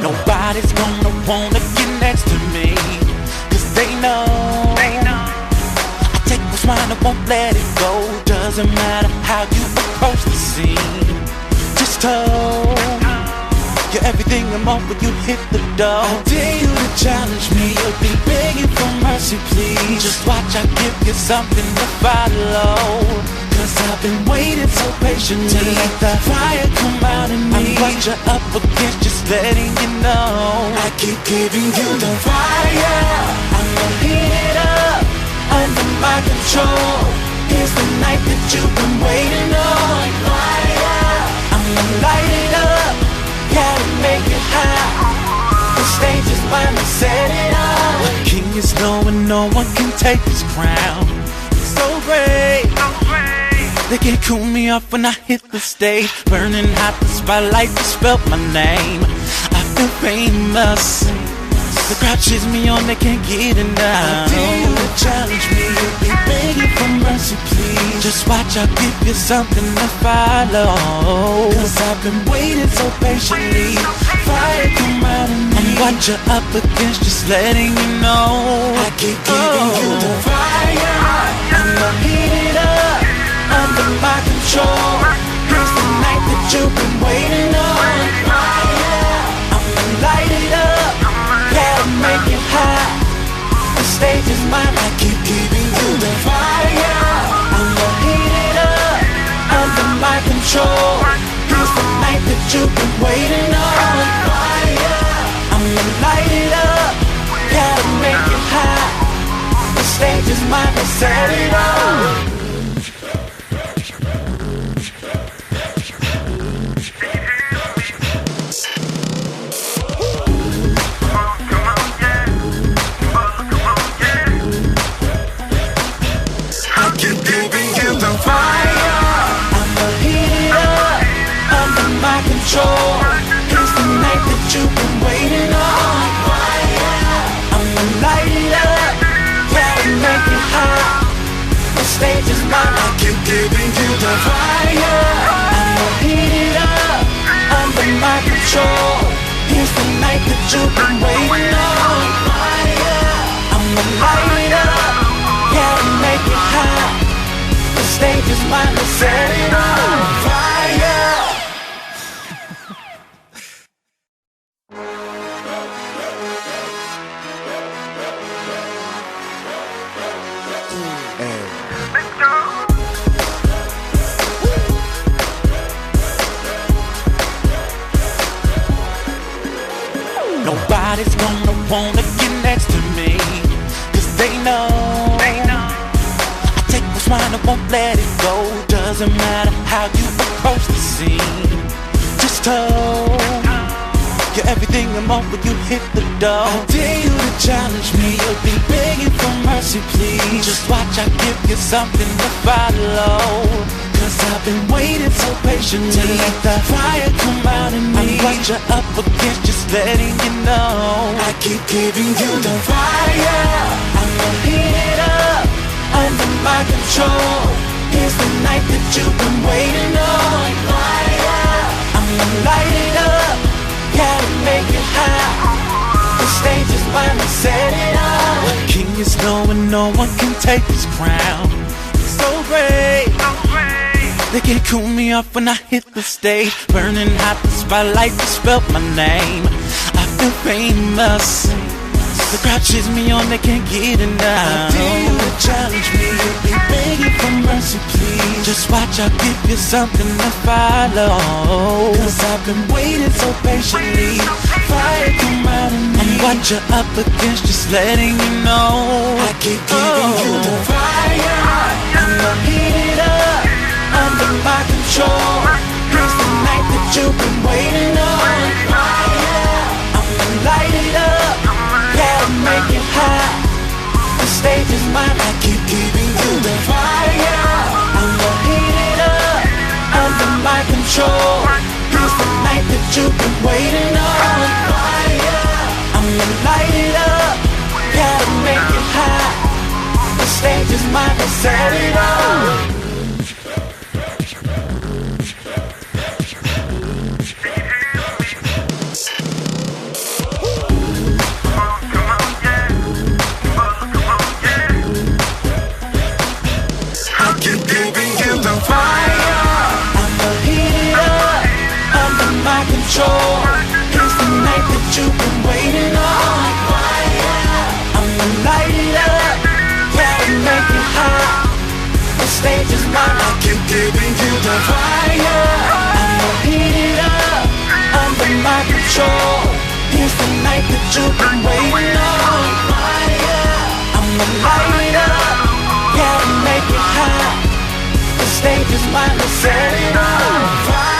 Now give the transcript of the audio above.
Nobody's gonna wanna get next to me, 'cause they know I take what's mine, I won't let it go. Doesn't matter how you approach the scene, just told you're everything and more when you hit the door. I dare you to challenge me, you'll be begging for mercy, please. Just watch, I give you something to follow, 'cause I've been waiting so patiently to let the fire come out of me. I'm what you're up against, just letting you know. I keep giving you the fire, I'ma heat it up under my control. Here's the night that you've been waiting on. Fire, I'ma light it up, gotta make it hot. The stage is mine to set it up. The king is knowing no one can take his crown. It's so great, they can't cool me off when I hit the stage. Burning hot, the spotlight just spelled my name. I feel famous, the crowd cheers me on, they can't get enough. I dare you to challenge me, you'll be begging for mercy, please. Just watch, I'll give you something to follow, 'cause I've been waiting so patiently. Fire come out of me. I'm what you're up against, just letting you know. I keep giving you the fire, I'ma heat it up under my control. Here's the night that you've been waiting on. Fire, I'ma light it up, gotta make it hot. The stage is mine, I keep giving you the fire. I'ma heat it up under my control. Here's the night that you've been waiting on. Fire, I'ma light it up, gotta make it hot. The stage is mine, to set it up. Here's the night that you've been waiting on. I'ma light it up, gotta make it hot. The stage is mine, I keep giving you the fire. I'ma heat it up under my control. Here's the night that you've been waiting on. I'ma light it up, gotta make it hot. The stage is mine, to set it on fire. Nobody's gonna wanna get next to me, 'cause they know I take what's mine, I won't let it go. Doesn't matter how you approach the scene, just told you're everything and more when you hit the door. I dare you to challenge me, you'll be begging for mercy, please. Just watch, I give you something to follow, 'cause I've been waiting so patiently to let the fire come out of me. I'm what you're up against, just letting you know. I keep giving you the fire, I'ma heat it up under my control. Here's the night that you've been waiting on. Fire, I'ma light it up, gotta make it hot. The stage is mine, to set it up. The king is knowing no one can take his crown. It's so great, they can't cool me off when I hit the stage. Burning hot, the spotlight just spelled my name. I feel famous, the crowd cheers me on, they can't get enough. I dare you to challenge me, you'll be begging for mercy, please. Just watch, I'll give you something to follow, 'cause I've been waiting so patiently. Fire come out of me. I'm what you're up against, just letting you know. I keep giving you the fire, I'ma heat it up under my control. Here's the night that you've been waiting on. I'ma light it up, gotta make it hot. The stage is mine, I keep giving you the fire. I'ma heat it up under my control. Here's the night that you've been waiting on. I'ma light it up, gotta make it hot. The stage is mine, to set it up. control. It's the night that you've been waiting on. I'ma light it up, gotta make it hot. The stage is mine, I keep giving you the fire. I'ma heat it up, under my control. It's the night that you've been waiting on. I'ma light it up, gotta make it hot. The stage is mine, let's set it on fire.